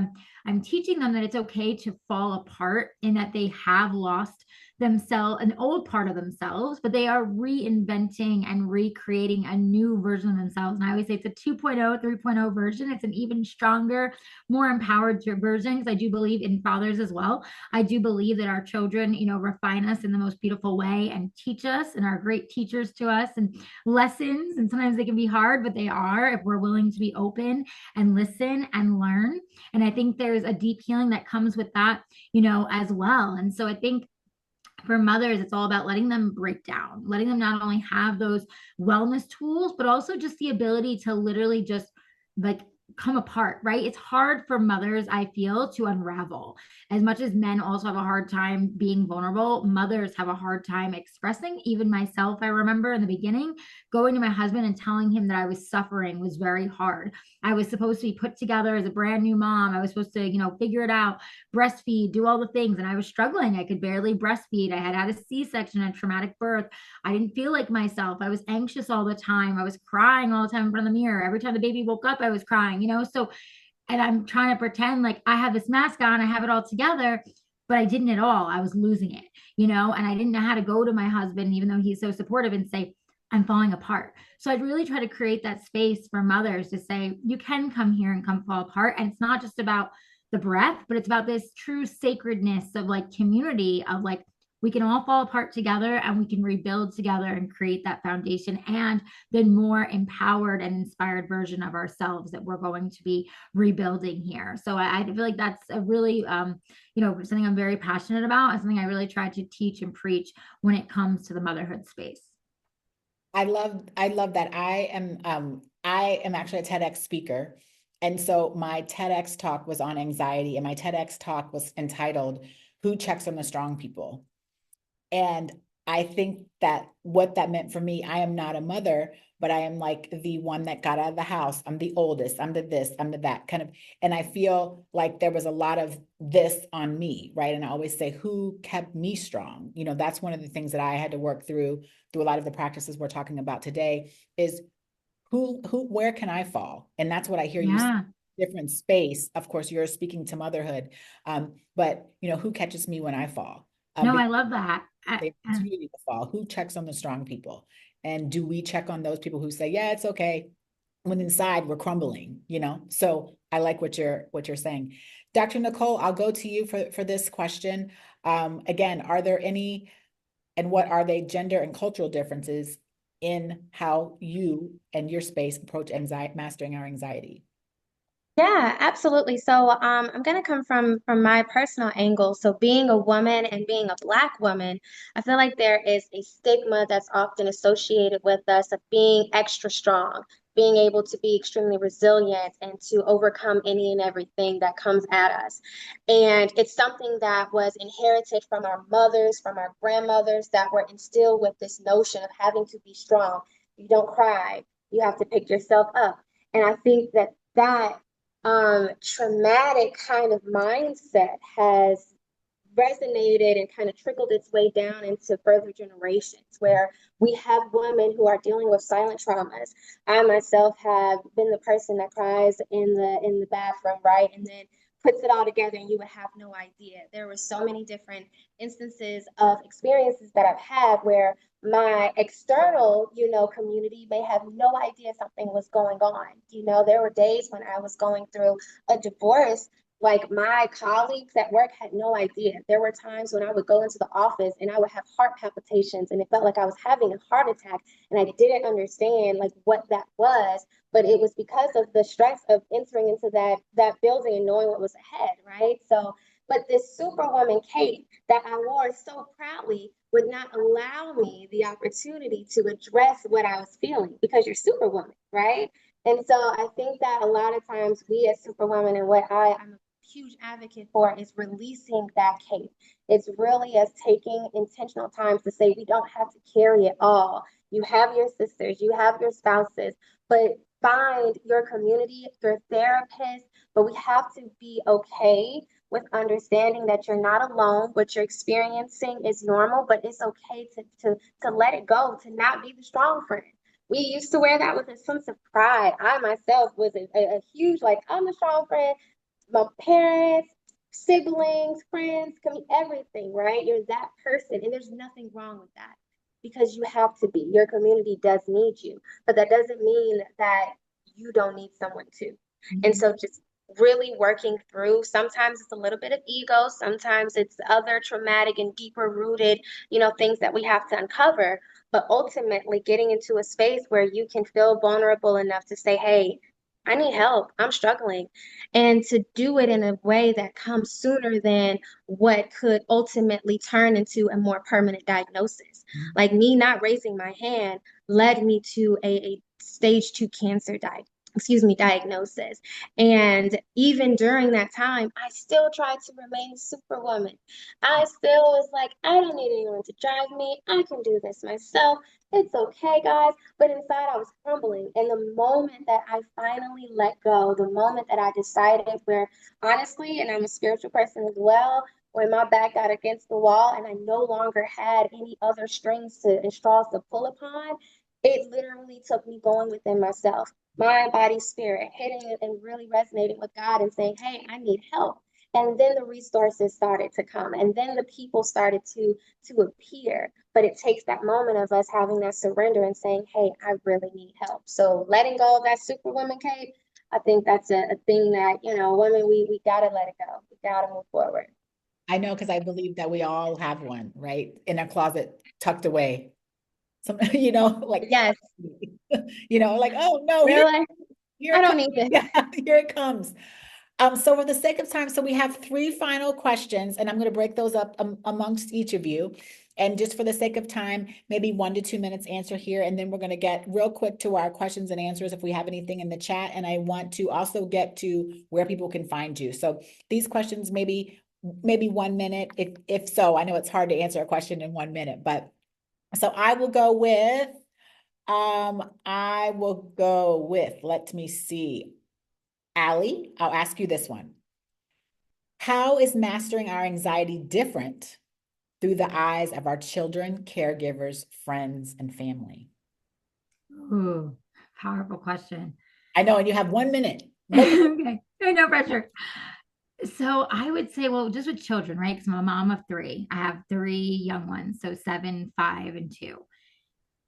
I'm teaching them that it's okay to fall apart and that they have lost themselves, an old part of themselves, but they are reinventing and recreating a new version of themselves. And I always say it's a 2.0, 3.0 version. It's an even stronger, more empowered version because I do believe in fathers as well. I do believe that our children, refine us in the most beautiful way and teach us and are great teachers to us and lessons. And sometimes they can be hard, but they are if we're willing to be open and listen and learn. And I think there's a deep healing that comes with that, as well. And so I think for mothers, it's all about letting them break down, letting them not only have those wellness tools, but also just the ability to literally just like come apart, right? It's hard for mothers, I feel, to unravel. As much as men also have a hard time being vulnerable, mothers have a hard time expressing. Even myself, I remember in the beginning, going to my husband and telling him that I was suffering was very hard. I was supposed to be put together as a brand new mom. I was supposed to, figure it out, breastfeed, do all the things. And I was struggling. I could barely breastfeed. I had a C-section, a traumatic birth. I didn't feel like myself. I was anxious all the time. I was crying all the time in front of the mirror. Every time the baby woke up, I was crying, So, and I'm trying to pretend like I have this mask on, I have it all together, but I didn't at all. I was losing it, and I didn't know how to go to my husband, even though he's so supportive, and say, I'm falling apart. So I'd really try to create that space for mothers to say, you can come here and come fall apart. And it's not just about the breath, but it's about this true sacredness of like community of like, we can all fall apart together and we can rebuild together and create that foundation and the more empowered and inspired version of ourselves that we're going to be rebuilding here. So I feel like that's a really, something I'm very passionate about and something I really try to teach and preach when it comes to the motherhood space. I love that. I am actually a TEDx speaker. And so my TEDx talk was on anxiety, and my TEDx talk was entitled, Who Checks on the Strong People? And I think that what that meant for me, I am not a mother, but I am like the one that got out of the house. I'm the oldest, I'm the this, I'm the that kind of. And I feel like there was a lot of this on me, right? And I always say, who kept me strong? That's one of the things that I had to work through a lot of the practices we're talking about today is where can I fall? And that's what I hear you say, different space. Of course, you're speaking to motherhood, but who catches me when I fall? No, I love that. They opportunity to fall. Who checks on the strong people? And do we check on those people who say, yeah, it's okay, when inside we're crumbling, So I like what you're saying. Dr. Nicole, I'll go to you for this question. Again, are there any, and what are they, gender and cultural differences in how you and your space approach anxiety, mastering our anxiety? Yeah, absolutely. So, I'm going to come from my personal angle. So, being a woman and being a Black woman, I feel like there is a stigma that's often associated with us of being extra strong, being able to be extremely resilient and to overcome any and everything that comes at us. And it's something that was inherited from our mothers, from our grandmothers, that were instilled with this notion of having to be strong. You don't cry, you have to pick yourself up. And I think that traumatic kind of mindset has resonated and kind of trickled its way down into further generations where we have women who are dealing with silent traumas. I myself have been the person that cries in the bathroom, right? And then puts it all together and you would have no idea. There were so many different instances of experiences that I've had where my external, community may have no idea something was going on. There were days when I was going through a divorce Like my colleagues at work had no idea. There were times when I would go into the office and I would have heart palpitations and it felt like I was having a heart attack and I didn't understand like what that was, but it was because of the stress of entering into that building and knowing what was ahead, right? So, but this superwoman cape that I wore so proudly would not allow me the opportunity to address what I was feeling because you're superwoman, right? And so I think that a lot of times we as superwomen and what I'm a huge advocate for is releasing that cape. It's really us taking intentional times to say we don't have to carry it all. You have your sisters, you have your spouses, but find your community, your therapist, but we have to be okay with understanding that you're not alone. What you're experiencing is normal, but it's okay to let it go, to not be the strong friend. We used to wear that with a sense of pride. I myself was a huge, like, I'm the strong friend. My parents, siblings, friends, everything, right? You're that person. And there's nothing wrong with that because you have to be. Your community does need you, but that doesn't mean that you don't need someone too. And so just really working through, sometimes it's a little bit of ego, sometimes it's other traumatic and deeper rooted, things that we have to uncover, but ultimately getting into a space where you can feel vulnerable enough to say, hey, I need help. I'm struggling. And to do it in a way that comes sooner than what could ultimately turn into a more permanent diagnosis. Like me not raising my hand led me to a stage 2 cancer diagnosis. And even during that time, I still tried to remain superwoman. I still was like, I don't need anyone to drive me. I can do this myself. It's okay, guys. But inside, I was crumbling. And the moment that I finally let go, the moment that I decided where, honestly, and I'm a spiritual person as well, when my back got against the wall and I no longer had any other strings and straws to pull upon, it literally took me going within myself, mind, body, spirit, hitting it and really resonating with God and saying, hey, I need help. And then the resources started to come, and then the people started to appear. But it takes that moment of us having that surrender and saying, hey, I really need help. So letting go of that superwoman cape, I think that's a thing that, women, we gotta let it go. We gotta move forward. I know because I believe that we all have one, right? In our closet, tucked away. Some, like, Yes, like, oh no, really? here I it don't comes. need this. Yeah, here it comes. So for the sake of time, so we have 3 final questions, and I'm going to break those up amongst each of you. And just for the sake of time, maybe 1 to 2 minutes answer here, and then we're going to get real quick to our questions and answers if we have anything in the chat. And I want to also get to where people can find you. So these questions, maybe 1 minute. If so, I know it's hard to answer a question in 1 minute, but so I will go with, let me see. Allie, I'll ask you this one. How is mastering our anxiety different through the eyes of our children, caregivers, friends, and family? Ooh, powerful question. I know, and you have 1 minute. Okay, no pressure. So I would say, well, just with children, right? Because I'm a mom of 3. I have 3 young ones, so 7, 5, and 2.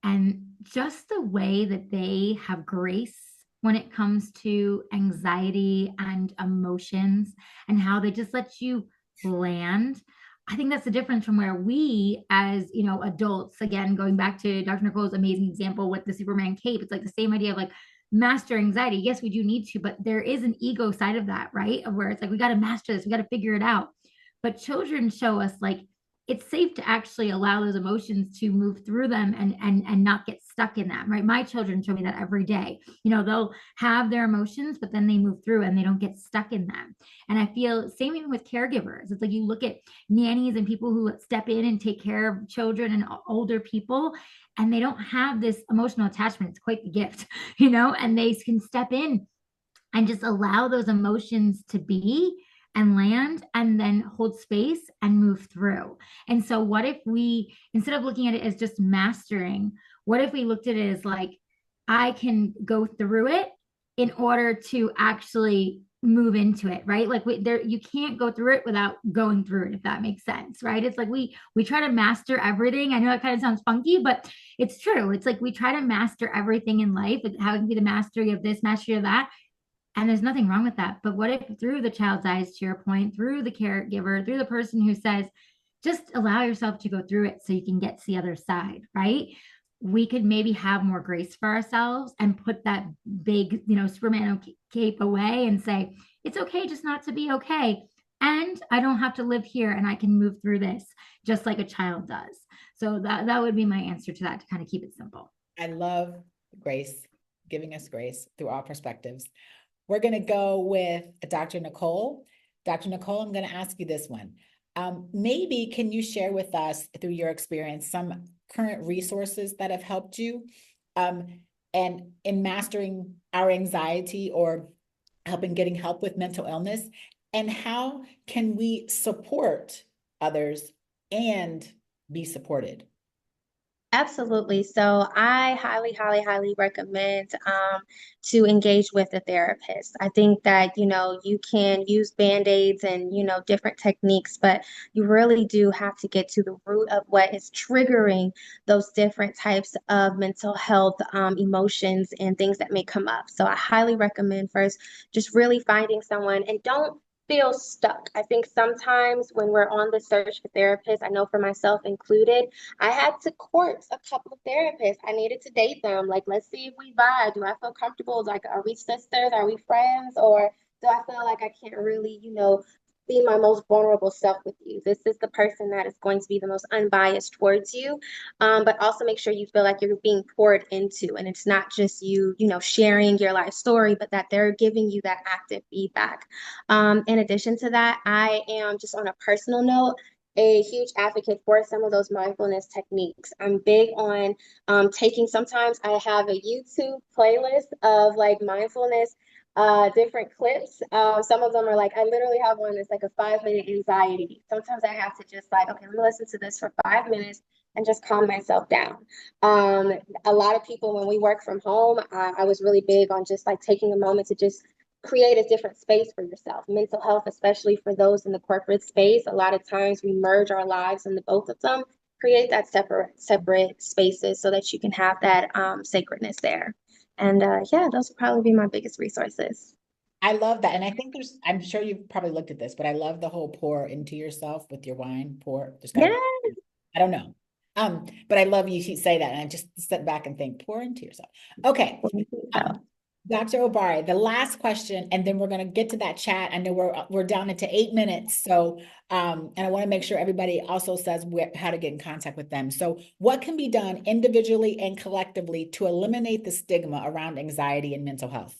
And just the way that they have grace when it comes to anxiety and emotions and how they just let you land. I think that's the difference from where we as, adults, again, going back to Dr. Nicole's amazing example with the Superman cape, it's like the same idea of like master anxiety. Yes, we do need to, but there is an ego side of that, right? Of where it's like, we got to master this, we got to figure it out. But children show us like, it's safe to actually allow those emotions to move through them and not get stuck in them, right? My children show me that every day. They'll have their emotions, but then they move through and they don't get stuck in them. And I feel same even with caregivers. It's like you look at nannies and people who step in and take care of children and older people, and they don't have this emotional attachment. It's quite the gift, and they can step in and just allow those emotions to be and land and then hold space and move through. And so what if we, instead of looking at it as just mastering, what if we looked at it as like, I can go through it in order to actually move into it, right? Like you can't go through it without going through it, if that makes sense, right? It's like we try to master everything. I know it kind of sounds funky, but it's true. It's like we try to master everything in life. How it can be the mastery of this, mastery of that. And there's nothing wrong with that. But what if through the child's eyes, to your point, through the caregiver, through the person who says, just allow yourself to go through it so you can get to the other side, right? We could maybe have more grace for ourselves and put that big, Superman cape away and say, it's okay just not to be okay. And I don't have to live here and I can move through this just like a child does. So that would be my answer to that, to kind of keep it simple. I love grace, giving us grace through all perspectives. We're going to go with Dr. Nicole. Dr. Nicole, I'm going to ask you this one. Maybe can you share with us, through your experience, some current resources that have helped you and in mastering our anxiety or getting help with mental illness? And how can we support others and be supported? Absolutely. So I highly, highly, highly recommend to engage with a therapist. I think that, you can use band-aids and, different techniques, but you really do have to get to the root of what is triggering those different types of mental health emotions and things that may come up. So I highly recommend first just really finding someone, and don't feel stuck. I think sometimes when we're on the search for therapists, I know for myself included, I had to court a couple of therapists. I needed to date them. Like, let's see if we vibe. Do I feel comfortable? Like, are we sisters? Are we friends? Or do I feel like I can't really, be my most vulnerable self with you? This is the person that is going to be the most unbiased towards you. But also make sure you feel like you're being poured into, and it's not just you, sharing your life story, but that they're giving you that active feedback. In addition to that, I am, just on a personal note, a huge advocate for some of those mindfulness techniques. I'm big on sometimes I have a YouTube playlist of like mindfulness, different clips. Some of them are like, I literally have one that's like a 5 minute anxiety. Sometimes I have to just like, okay, let me listen to this for 5 minutes and just calm myself down. A lot of people, when we work from home, I was really big on just like taking a moment to just create a different space for yourself. Mental health, especially for those in the corporate space, a lot of times we merge our lives into both of them. Create that separate spaces so that you can have that sacredness there. And yeah, those would probably be my biggest resources. I love that. And I think I'm sure you've probably looked at this, but I love the whole pour into yourself with your wine. There's gotta Yeah. I don't know. But I love you say that. And I just sit back and think, pour into yourself. Okay. Dr. Obari, the last question, and then we're going to get to that chat. I know we're down into 8 minutes. So, and I want to make sure everybody also says how to get in contact with them. So what can be done individually and collectively to eliminate the stigma around anxiety and mental health?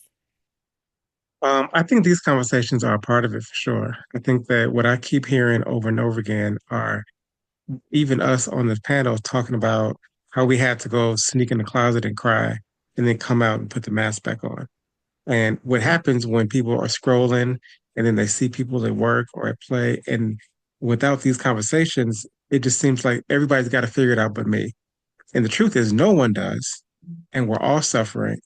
I think these conversations are a part of it for sure. I think that what I keep hearing over and over again are even us on the panel talking about how we had to go sneak in the closet and cry and then come out and put the mask back on. And what happens when people are scrolling and then they see people at work or at play, and without these conversations, it just seems like everybody's got to figure it out but me. And the truth is, no one does. And we're all suffering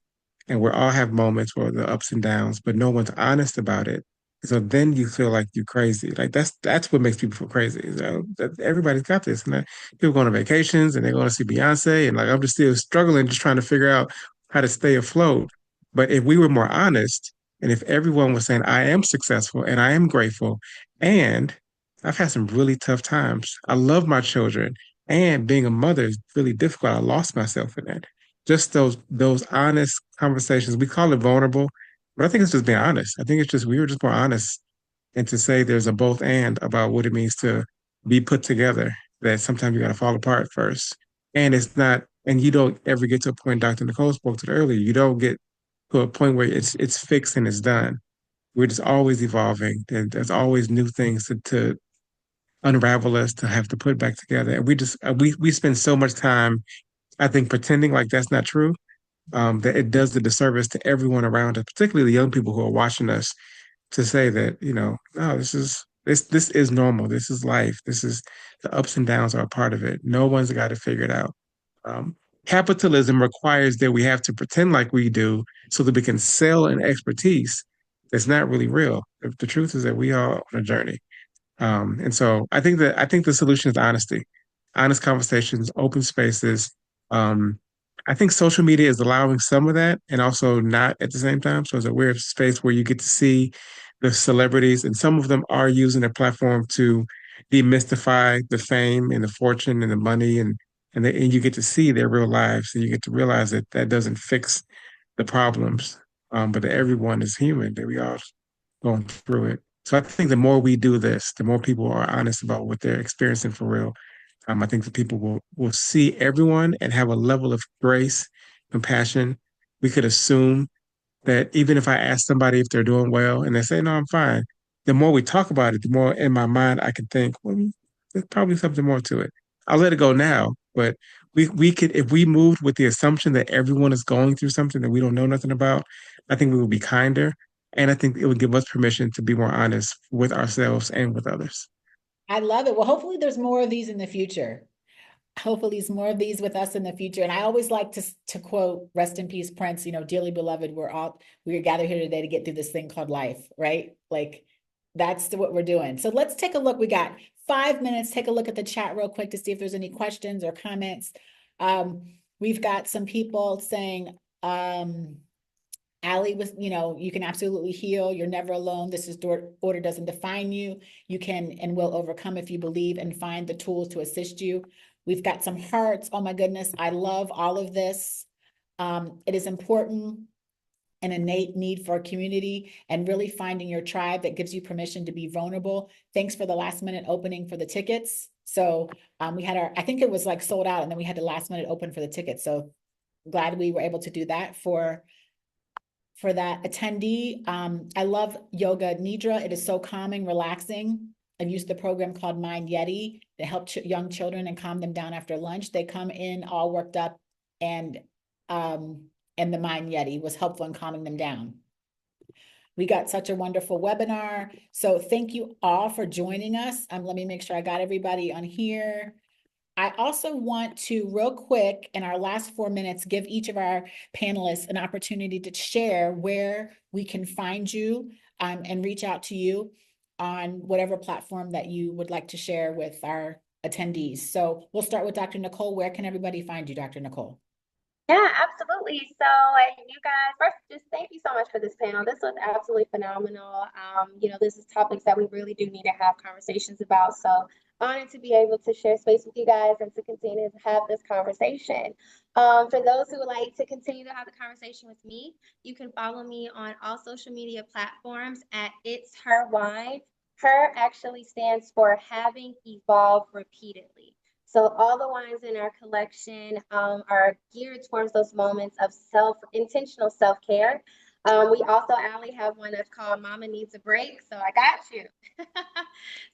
and we all have moments where the ups and downs, but no one's honest about it. So then you feel like you're crazy. Like that's what makes people feel crazy. So that everybody's got this, and people going on vacations and they're going to see Beyonce, and like I'm just still struggling, just trying to figure out how to stay afloat. But if we were more honest, and if everyone was saying, "I am successful and I am grateful, and I've had some really tough times. I love my children, and being a mother is really difficult. I lost myself in that." Just those honest conversations. We call it vulnerable, but I think it's just being honest. I think it's just we were just more honest and to say there's a both and about what it means to be put together. That sometimes you got to fall apart first, and it's not. And you don't ever get to a point. Dr. Nicole spoke to it earlier. You don't get to a point where it's fixed and it's done. We're just always evolving. There's always new things to unravel us to have to put back together. And we spend so much time, I think, pretending like that's not true, that it does the disservice to everyone around us, particularly the young people who are watching us, to say that, no, this is normal. This is life. This is the ups and downs are a part of it. No one's got to figure it out. Um, Capitalism requires that we have to pretend like we do so that we can sell an expertise that's not really real. The truth is that we are on a journey. And so I think the solution is honesty, honest conversations, open spaces, um, I think social media is allowing some of that and also not at the same time. So it's a weird space where you get to see the celebrities, and some of them are using their platform to demystify the fame and the fortune and the money, and you get to see their real lives, and you get to realize that that doesn't fix the problems, but that everyone is human, that we all going through it. So I think the more we do this, the more people are honest about what they're experiencing for real. I think that people will see everyone and have a level of grace, compassion. We could assume that even if I ask somebody if they're doing well and they say, no, I'm fine, the more we talk about it, the more in my mind I can think, well, there's probably something more to it. I'll let it go now, but we could, if we moved with the assumption that everyone is going through something that we don't know nothing about, I think we would be kinder. And I think it would give us permission to be more honest with ourselves and with others. I love it. Well, hopefully there's more of these in the future. Hopefully there's more of these with us in the future. And I always like to quote, rest in peace, Prince, dearly beloved, we are gathered here today to get through this thing called life, right? Like that's what we're doing. So let's take a look. We got 5 minutes. Take a look at the chat real quick to see if there's any questions or comments. We've got some people saying, Allie was, you can absolutely heal. You're never alone. This is order doesn't define you. You can and will overcome if you believe and find the tools to assist you. We've got some hearts. Oh my goodness. I love all of this. It is important, an innate need for a community and really finding your tribe that gives you permission to be vulnerable. Thanks for the last minute opening for the tickets. So we had I think it was like sold out and then we had the last minute open for the tickets. So glad we were able to do that for that attendee. I love Yoga Nidra. It is so calming, relaxing. I've used the program called Mind Yeti to help young children and calm them down after lunch. They come in all worked up and the Mind Yeti was helpful in calming them down. We got such a wonderful webinar. So thank you all for joining us. Let me make sure I got everybody on here. I also want to real quick in our last 4 minutes, give each of our panelists an opportunity to share where we can find you and reach out to you on whatever platform that you would like to share with our attendees. So we'll start with Dr. Nicole. Where can everybody find you, Dr. Nicole? Yeah, absolutely. So, you guys, first, just thank you so much for this panel. This was absolutely phenomenal. This is topics that we really do need to have conversations about. So, honored to be able to share space with you guys and to continue to have this conversation. For those who would like to continue to have the conversation with me, you can follow me on all social media platforms at It's Her Why. Her actually stands for having evolved repeatedly. So all the wines in our collection are geared towards those moments of intentional self-care. We also, Allie, have one that's called Mama Needs a Break. So I got you.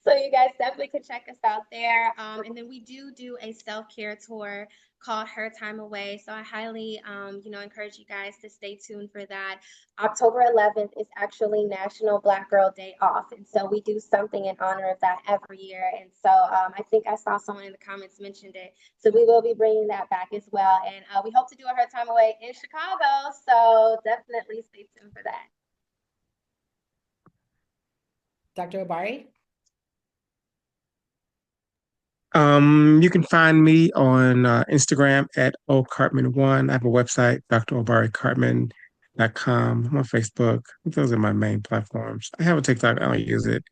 So you guys definitely can check us out there. And then we do a self-care tour called Her Time Away. So I highly, encourage you guys to stay tuned for that. October 11th is actually National Black Girl Day Off. And so we do something in honor of that every year. And so I think I saw someone in the comments mentioned it. So we will be bringing that back as well. And we hope to do a Her Time Away in Chicago. So definitely stay tuned for that. Dr. Obari? You can find me on Instagram at ocartman1. I have a website, drobaricartman.com. I'm on Facebook. Those are my main platforms. I have a TikTok. I don't use it.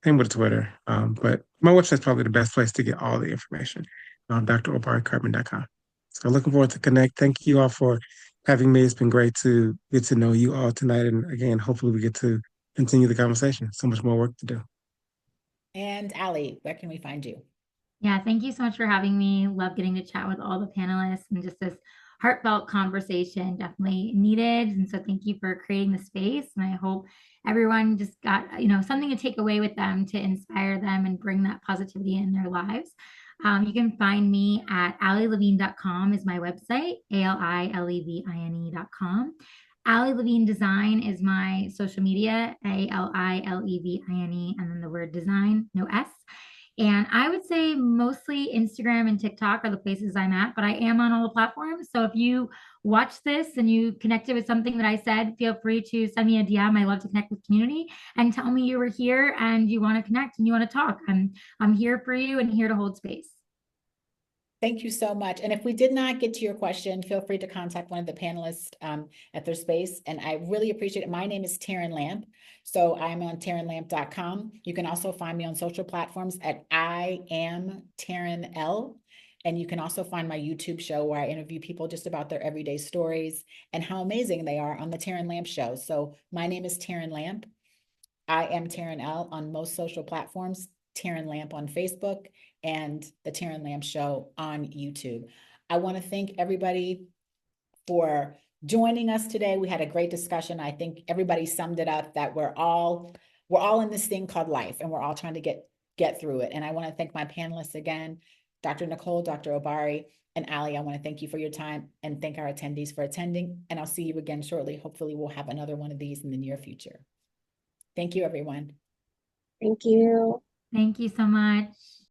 Same with Twitter. But my website's probably the best place to get all the information on drobaricartman.com. So looking forward to connect. Thank you all for having me. It's been great to get to know you all tonight. And again, hopefully we get to continue the conversation. So much more work to do. And Allie, where can we find you? Yeah, thank you so much for having me. Love getting to chat with all the panelists and just this heartfelt conversation, definitely needed. And so thank you for creating the space. And I hope everyone just got, something to take away with them to inspire them and bring that positivity in their lives. You can find me at allielevine.com is my website, ALILEVINE.com. Allie Levine Design is my social media, ALILEVINE, and then the word design, no S. And I would say mostly Instagram and TikTok are the places I'm at, but I am on all the platforms. So if you watch this and you connected with something that I said, feel free to send me a DM. I love to connect with community and tell me you were here and you want to connect and you want to talk. I'm here for you and here to hold space. Thank you so much. And if we did not get to your question, feel free to contact one of the panelists at their space. And I really appreciate it. My name is Taryn Lamp. So I'm on TarynLamp.com. You can also find me on social platforms at I am Taryn L. And you can also find my YouTube show where I interview people just about their everyday stories and how amazing they are on the Taryn Lamp Show. So my name is Taryn Lamp. I am Taryn L on most social platforms, Taryn Lamp on Facebook, and the Taryn Lamp Show on YouTube. I want to thank everybody for joining us today. We had a great discussion. I think everybody summed it up that we're all in this thing called life, and we're all trying to get through it. And I want to thank my panelists again, Dr. Nicole, Dr. Obari, and Ali. I want to thank you for your time and thank our attendees for attending. And I'll see you again shortly. Hopefully we'll have another one of these in the near future. Thank you, everyone. Thank you. Thank you so much.